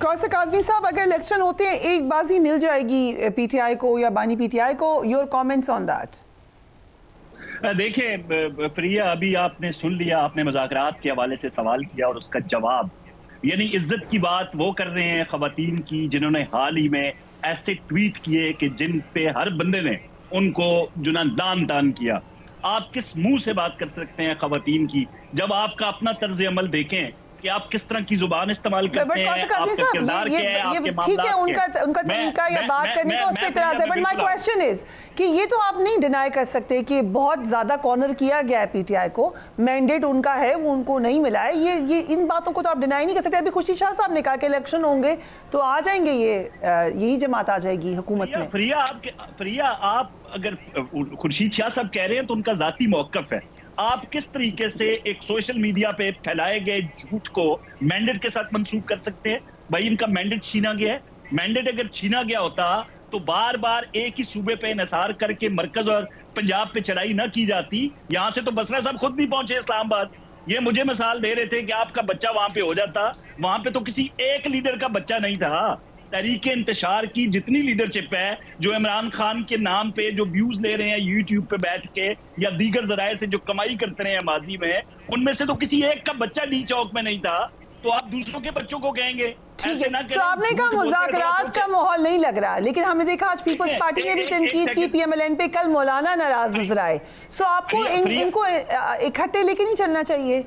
कौसर काज़मी साहब, अगर इलेक्शन होते हैं एक बाजी मिल जाएगी पीटीआई को या बानी पीटीआई को, योर कमेंट्स ऑन दैट? देखिए प्रिया, अभी आपने सुन लिया, आपने मुज़ाकरात के हवाले से सवाल किया और उसका जवाब, यानी इज्जत की बात वो कर रहे हैं खवातीन की जिन्होंने हाल ही में ऐसे ट्वीट किए कि जिन पे हर बंदे ने उनको जो ना दान तान किया। आप किस मुंह से बात कर सकते हैं खवातीन की जब आपका अपना तर्ज अमल देखें कि आप किस तरह की जुबान इस्तेमाल करते हैं, आपका किरदार क्या है, आपके ठीक है, उनका तरीका या बात करने का उस पर इतराज है, बट माय क्वेश्चन इज कि ये तो आप नहीं डिनाई कर सकते कि बहुत ज्यादा कॉर्नर किया गया है पीटीआई को, मैंडेट उनका है, वो उनको नहीं मिला है। ये इन बातों को तो आप डिनाई नहीं कर सकते। अभी खुर्शीद शाह साहब ने कहा कि इलेक्शन होंगे तो आ जाएंगे, यही जमात आ जाएगी हुकूमत में। प्रिया, आप अगर खुर्शीद शाह साहब कह रहे हैं तो उनका जाती मौकफ है। आप किस तरीके से एक सोशल मीडिया पे फैलाए गए झूठ को मैंडेट के साथ मंसूब कर सकते हैं? भाई, इनका मैंडेट छीना गया है। मैंडेट अगर छीना गया होता तो बार बार एक ही सूबे पे इन्हिसार करके मरकज और पंजाब पे चढ़ाई ना की जाती। यहां से तो बसरा साहब खुद नहीं पहुंचे इस्लामाबाद। ये मुझे मिसाल दे रहे थे कि आपका बच्चा वहां पे हो जाता। वहां पे तो किसी एक लीडर का बच्चा नहीं था। तहरीक इंतशार की जितनी लीडरशिप है, जो इमरान खान के नाम पे जो व्यूज ले रहे हैं यूट्यूब पे बैठ के या दीगर जराये से जो कमाई करते रहे हैं माजी में, उनमें से तो किसी एक का बच्चा डी चौक में नहीं था। तो आप दूसरों के बच्चों को कहेंगे? ठीक है, तो आपने कहा मुज़ाकरात का माहौल नहीं लग रहा, लेकिन हमने देखा आज पीपल्स पार्टी ने भी तनकीद की पीएमएलएन पे, कल मौलाना नाराज नजर आए। सो आपको इनको इकट्ठे लेके नहीं चलना चाहिए?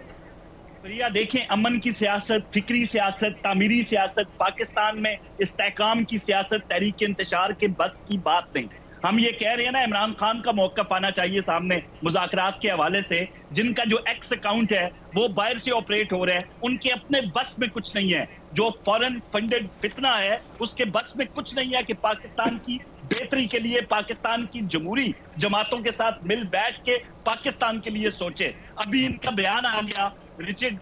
प्रिया, देखें, अमन की सियासत, फिक्री सियासत, तामीरी सियासत, पाकिस्तान में इस्तेहकाम की सियासत, तहरीक इंतशार के बस की बात नहीं। हम ये कह रहे हैं ना, इमरान खान का मौक़िफ़ आना चाहिए सामने मुज़ाकरात के हवाले से। जिनका जो एक्स अकाउंट है वो बाहर से ऑपरेट हो रहा है, उनके अपने बस में कुछ नहीं है। जो फॉरेन फंडेड फितना है उसके बस में कुछ नहीं है कि पाकिस्तान की बेहतरी के लिए, पाकिस्तान की जमहूरी जमातों के साथ मिल बैठ के पाकिस्तान के लिए सोचे। अभी इनका बयान आ गया रिचर्ड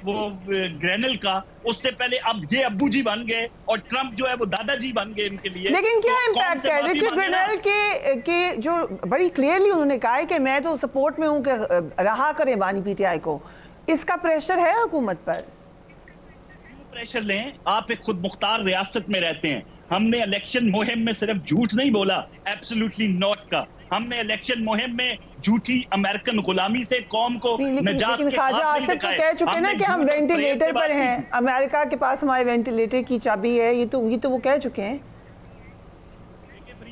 ग्रेनल का, उससे पहले अब ये अब्बू जी बन गए और ट्रंप जो है वो दादाजी बन गए इनके लिए। लेकिन क्या इम्पैक्ट है रिचर्ड ग्रेनल के जो बड़ी क्लियरली उन्होंने कहा है कि मैं तो सपोर्ट में हूं कि रहा करें बानी पीटीआई को। इसका प्रेशर है हुकूमत पर? क्यों प्रेशर लें? आप एक खुद मुख्तार रियासत में रहते हैं। हमने इलेक्शन मुहिम में सिर्फ झूठ नहीं बोला, एब्सोल्युटली नॉट का। हमने इलेक्शन मुहिम में झूठी अमेरिकन गुलामी से कौम को निजात के ख्वाजा आसिफ तो कह चुके ना कि हम वेंटिलेटर पर हैं, अमेरिका के पास हमारे वेंटिलेटर की चाबी है। ये तो वो कह चुके हैं।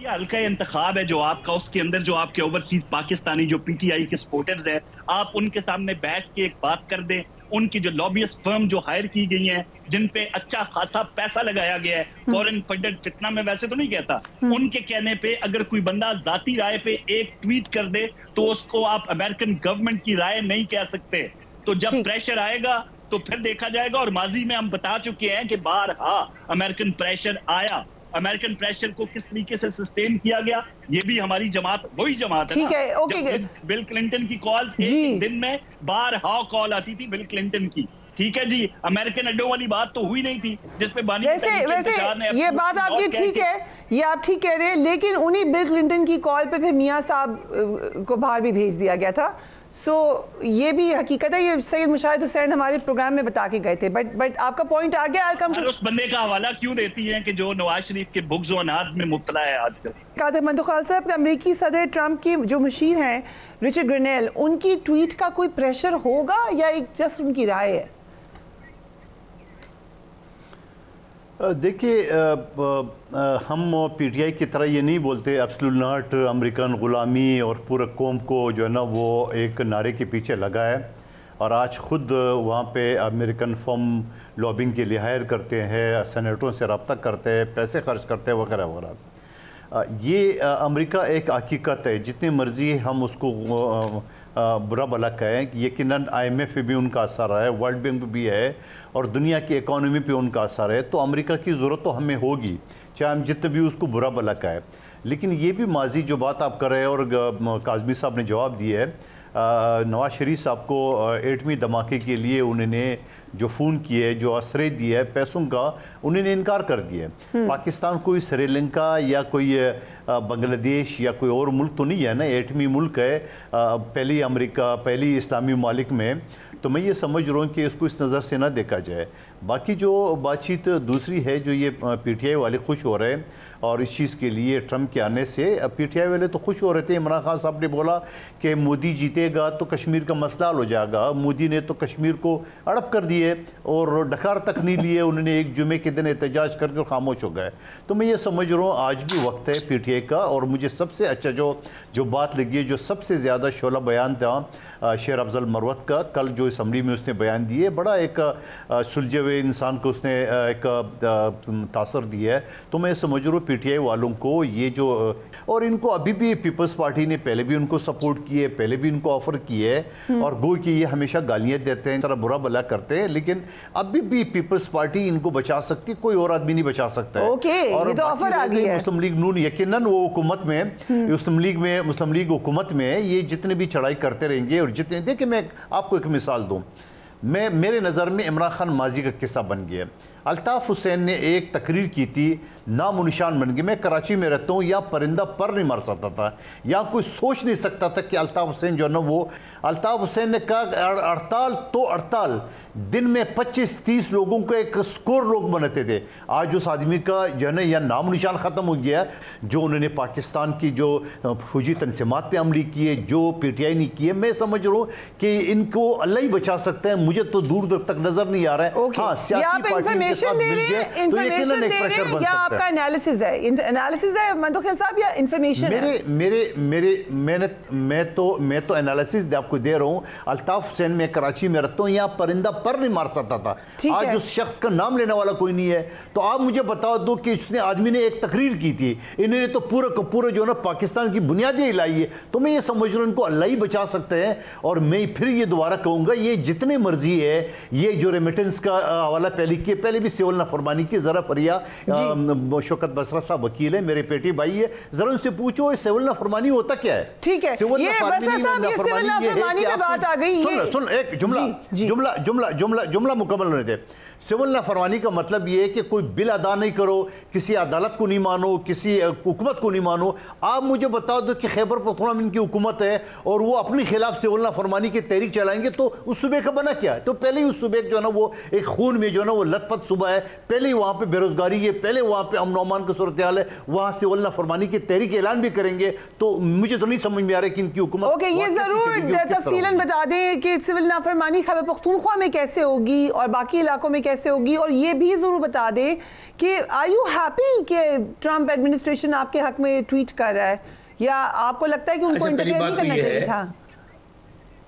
हल्का इंतखाब है जो आपका, उसके अंदर जो आपके ओवरसीज पाकिस्तानी जो पीटीआई के सपोर्टर्स हैं, आप उनके सामने बैठ के एक बात कर दें। उनकी जो लॉबियस्ट फर्म जो हायर की गई हैं, जिन पे अच्छा खासा पैसा लगाया गया है, फॉरेन फंडेड फितना में वैसे तो नहीं कहता, उनके कहने पे अगर कोई बंदा जाती राय पे एक ट्वीट कर दे तो उसको आप अमेरिकन गवर्नमेंट की राय नहीं कह सकते। तो जब प्रेशर आएगा तो फिर देखा जाएगा। और माजी में हम बता चुके हैं कि बारहा अमेरिकन प्रेशर आया। अमेरिकन प्रेशर को किस तरीके से सस्टेन किया गया, ये भी हमारी जमात, वही जमात है। ठीक है, ओके। बिल क्लिंटन की कॉल एक दिन में बारहा कॉल आती थी बिल क्लिंटन की। ठीक है जी, अमेरिकन अड्डों वाली बात तो हुई नहीं थी जिसपे बानी वैसे ये बात आपकी ठीक है, ये आप ठीक कह रहे हैं, लेकिन उन्हीं बिल क्लिंटन की कॉल पे फिर मियां साहब को बाहर भी भेज दिया गया था। सो ये भी हकीकत है, ये सैयद मुशाहिद हुसैन हमारे प्रोग्राम में बता के गए थे। बट आपका पॉइंट आ गया। उस बंदे का हवाला क्यों देती हैं कि जो नवाज शरीफ के बुग्ज़ व अनाद में मुब्तला है आजकल? कादिर मंतुखाल साहब, अमेरिकी सदर ट्रंप की जो मशीर हैं रिचर्ड ग्रेनल, उनकी ट्वीट का कोई प्रेशर होगा या एक जस्ट उनकी राय है? देखिए, हम पीटीआई की तरह ये नहीं बोलते एब्सोल्यूट नॉट अमेरिकन गुलामी और पूरा कौम को जो है ना वो एक नारे के पीछे लगा है। और आज खुद वहाँ पे अमेरिकन फर्म लॉबिंग के लिए हायर करते हैं, सेनेटरों से रब्ता करते हैं, पैसे खर्च करते हैं वगैरह वगैरह। ये अमेरिका एक हकीकत है, जितनी मर्जी हम उसको बुरा भला कहें। यकीनन IMF पे भी उनका असर है, वर्ल्ड बैंक भी है और दुनिया की इकॉनमी पे उनका असर है। तो अमेरिका की ज़रूरत तो हमें होगी, चाहे हम जितने भी उसको बुरा भला कहें। लेकिन ये भी माजी जो बात आप कर रहे हैं और काज़मी साहब ने जवाब दिया है, नवाज शरीफ साहब को एटमी धमाके के लिए उन्होंने जो फ़ोन किए, जो आश्रय दिया है पैसों का, उन्होंने इनकार कर दिया है। पाकिस्तान कोई श्रीलंका या कोई बांग्लादेश या कोई और मुल्क तो नहीं है ना, एटमी मुल्क है, पहली अमेरिका, पहली इस्लामी मालिक में। तो मैं ये समझ रहा हूँ कि इसको इस नज़र से ना देखा जाए। बाकी जो बातचीत दूसरी है, जो ये पीटीआई वाले खुश हो रहे हैं और इस चीज़ के लिए ट्रंप के आने से, पीटीआई वाले तो खुश हो रहे थे। इमरान खान साहब ने बोला कि मोदी जीतेगा तो कश्मीर का मसला हल हो जाएगा। मोदी ने तो कश्मीर को अड़प कर दिए और डकार तक नहीं लिए, उन्होंने एक जुमे के दिन एहतजाज करके खामोश हो गए। तो मैं ये समझ रहा हूँ आज भी वक्त है पीटीआई का। और मुझे सबसे अच्छा जो बात लगी है, जो सबसे ज़्यादा शोला बयान था शेर अफजल मरवत का, कल जो असम्बली में उसने बयान दिए, बड़ा एक सुलझे हुए इंसान को उसने एक तासर दिया है। तो मैं समझ रहा हूँ पीटीआई वालों को ये जो, और इनको अभी भी पीपल्स पार्टी ने पहले भी उनको सपोर्ट किए, पहले भी इनको ऑफर किए है, और गो कि ये हमेशा गालियां देते हैं, तरह बुरा भला करते हैं, लेकिन अभी भी पीपल्स पार्टी इनको बचा सकती, कोई और आदमी नहीं बचा सकता है। और ये तो ऑफर आ गई है मुस्लिम लीग नून, यकीनन वो हुकूमत में, मुस्लिम लीग हुकूमत में ये जितने भी चढ़ाई करते रहेंगे और जितने, देखिए मैं आपको एक मिसाल दूं, मेरे नज़र में इमरान खान माजी का किस्सा बन गया। अल्ताफ हुसैन ने एक तकरीर की थी, नामो निशान बन गई। मैं कराची में रहता हूँ, यहाँ परिंदा पर नहीं मार सकता था, यहाँ कोई सोच नहीं सकता था कि अल्ताफ हुसैन जो है ना, वो अल्ताफ हुसैन ने कहा हड़ताल तो हड़ताल, दिन में 25-30 लोगों को एक स्कोर लोग बनाते थे। आज उस आदमी का जो है ना यह नाम निशान ख़त्म हो गया। जो उन्होंने पाकिस्तान की जो फौजी तनसीमात पे अमली किए, जो पीटीआई ने किए, मैं समझ रहा हूँ कि इनको अल्लाह ही बचा सकता है। मुझे तो दूर दूर तक नजर नहीं आ रहा है। हाँ, सियासी पार्टियों के साथ मिल गए तो यकीनन एक प्रेशर बन सकता है। आपका एनालिसिस है मंतोखिल साहब, या इंफॉर्मेशन है? मैं तो एनालिसिस आपको दे रहा हूँ। अल्ताफ हुसैन, मैं कराची में रहता हूँ, यहाँ परिंदा पर नहीं मार सकता था। आज उस शख्स का नाम लेने वाला कोई नहीं है। तो आप मुझे बता दो कि उसने आदमी ने एक तकरीर की थी, इन्होंने तो पूरा जो ना पाकिस्तान की बुनियादी हिलाई है। तो मैं ये समझ रहा हूँ इनको अल्लाह ही बचा सकते हैं। और मैं फिर ये दोबारा कहूँगा, ये जितने मर्जी है, ये जो रेमिटेंस का हवाला पहले भी सिविल नाफरमानी की, जरा फरिया शौकत बसरा साहब वकील है, मेरे पेटी भाई है, जरा उनसे पूछो सिविल नाफरमानी होता क्या है। ठीक है, ये बसरा साहब, ये सिविल नाफरमानी पे बात आ गई। सुन एक जुमला मुकम्मल होने दे। सिविल नाफरमानी का मतलब यह है कि कोई बिल अदा नहीं करो, किसी अदालत को नहीं मानो, किसी हुकूमत को नहीं मानो। आप मुझे बता दो कि खैबर पख्तूनख्वा में इनकी हुकूमत है और वो अपने खिलाफ सिविल नाफरमानी की तहरीक चलाएंगे, तो उस सूबे का बना क्या है? तो पहले ही उस सूबे जो है ना, वो एक खून में जो है ना वो लथपथ सूबा है, पहले ही वहां पर बेरोजगारी है, पहले वहां पर अमन अमान की सूरत हाल है, वहां सिविल नाफरमानी की तहरीक ऐलान भी करेंगे। तो मुझे तो नहीं समझ में आ रहा है कि इनकी हुकूमत। ये जरूर तफसीलन बता दें कि सिविल नाफरमानी खैबर पख्तूनख्वा में कैसे होगी और बाकी इलाकों में कैसे होगी, और ये भी जरूर बता दें कि आर यू हैप्पी कि ट्रंप एडमिनिस्ट्रेशन आपके हक में ट्वीट कर रहा है, या आपको लगता है कि उनको इंटरफेयर नहीं करना चाहिए था?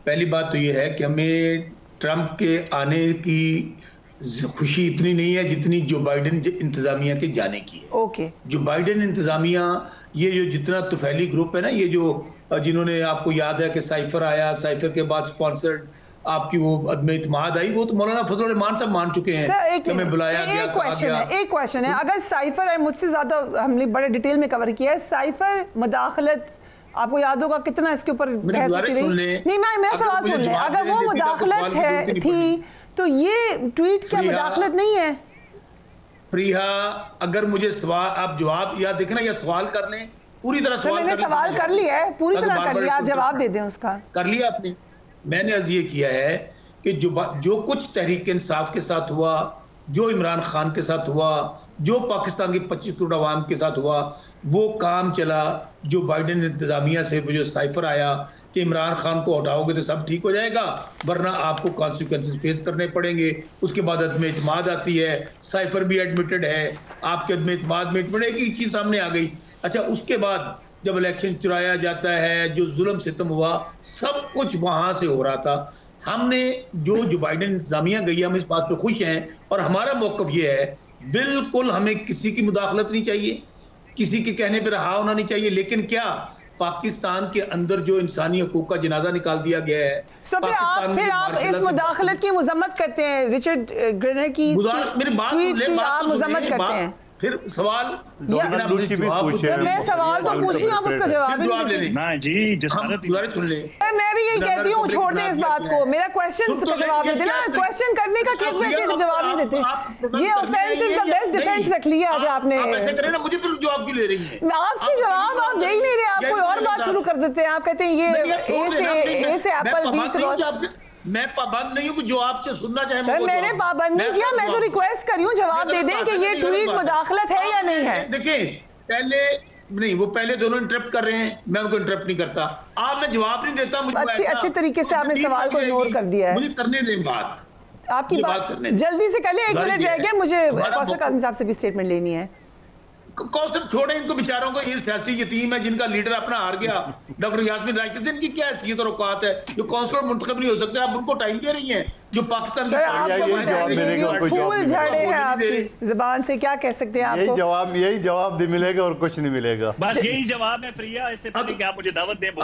पहली बात तो ये है कि हमें ट्रंप के आने की खुशी इतनी नहीं है जितनी जो बाइडेन इंतजामिया के जाने की है। ओके, जो बाइडेन इंतजामिया, ये जो जितना तुफैली ग्रुप है ना, ये जो जिन्होंने, आपको याद है कि साइफर आया, साइफर के बाद स्पॉन्सर्ड आपकी वो अदम इत्मीद आई, वो तो मौलाना फजल रहमान साहब मान चुके हैं कि हमें बुलाया गया। एक क्वेश्चन है, अगर साइफर है, मुझसे ज्यादा हमने बड़े डिटेल में कवर किया है, साइफर मुदाखलत आपको याद होगा कितना इसके ऊपर बहस होती रही। नहीं, मैं मेरा सवाल सुन लें, अगर वो मुदाखलत है थी तो ये ट्वीट क्या मुदाखलत नहीं है? प्रिया, अगर मुझे सवाल आप जवाब या देखना या सवाल कर लें, पूरी तरह सवाल मैंने सवाल कर लिया है, पूरी तरह कर लिया, आप जवाब दे दें उसका। कर लिया आपने? मैंने अर्ज ये किया है कि जो कुछ तहरीक इंसाफ के साथ हुआ, जो इमरान खान के साथ हुआ, जो पाकिस्तान की 25 करोड़ आवाम के साथ हुआ, वो काम चला। जो बाइडेन इंतजामिया से जो साइफर आया कि इमरान खान को हटाओगे तो सब ठीक हो जाएगा, वरना आपको कॉन्सिक्वेंसेस फेस करने पड़ेंगे। उसके बाद अदम इत्मीद आती है, साइफर भी एडमिटेड है, आपके अदम इत्मीद में एडमिट एक ही चीज सामने आ गई। अच्छा, उसके बाद जब इलेक्शन चुराया जाता है, जो जुल्म सितम हुआ, सब कुछ वहां से हो रहा था। हमने जो बाइडेन इंतजामिया गई, हम इस बात पे खुश हैं और हमारा मौक़िफ़ ये है, बिल्कुल हमें किसी की मुदाखलत नहीं चाहिए, किसी के कहने पर रहा होना नहीं चाहिए। लेकिन क्या पाकिस्तान के अंदर जो इंसानी हकूक का जनाजा निकाल दिया गया है, आप इस मुदाखलत की मजम्मत करते हैं, रिचर्ड ग्रेनर की मेरी बात मजम्मत करते हैं, फिर सवाल मैं सवाल तो पूछ रही हूँ, आप उसका जवाब ही नहीं देते। मैं भी यही कहती हूँ, छोड़ दें इस बात को, मेरा क्वेश्चन का जवाब दे देना। क्वेश्चन करने का क्या जवाब नहीं देते? ये offence is the best defence रख लिया आज आपने। मुझे फिर जवाब क्यों ले रही है? आपसे जवाब आप दे ही नहीं रहे, आप कोई और बात शुरू कर देते हैं। आप कहते हैं ये ए से एप्पल, बी से मैं पाबंद नहीं हूँ कि जो आपसे सुनना चाहे सर मैंने पाबंद नहीं किया, मैं तो रिक्वेस्ट कर रही हूँ जवाब दे दें कि ये ट्वीट मुदाखलत है या नहीं है। देखिए पहले नहीं, वो पहले दोनों इंटरप्ट कर रहे हैं, मैं उनको इंटरप्ट नहीं करता। आप मैं जवाब नहीं देता, मुझे अच्छे तरीके से आपने सवाल को इग्नोर कर दिया है। मुझे करने दें बात, आपकी बात जल्दी से कर ले, 1 मिनट रह गया, मुझे कौसर काज़मी साहब से भी स्टेटमेंट लेनी है। कौसर छोड़े इनको बेचारों को, ये सियासी यतीम है जिनका लीडर अपना हार गया, डॉक्टर यास्मीन राशिद, इनकी क्या हैसियत और औकात है जो काउंसलर मुंतखब नहीं हो सकते, आप उनको टाइम दे रही हैं जो पाकिस्तान की फूल झड़े हैं आपकी जुबान से, क्या कह सकते हैं आपको? यही जवाब मिलेगा और कुछ नहीं मिलेगा, बस यही जवाब है फ्रिया। इससे पहले कि आप मुझे दावत दें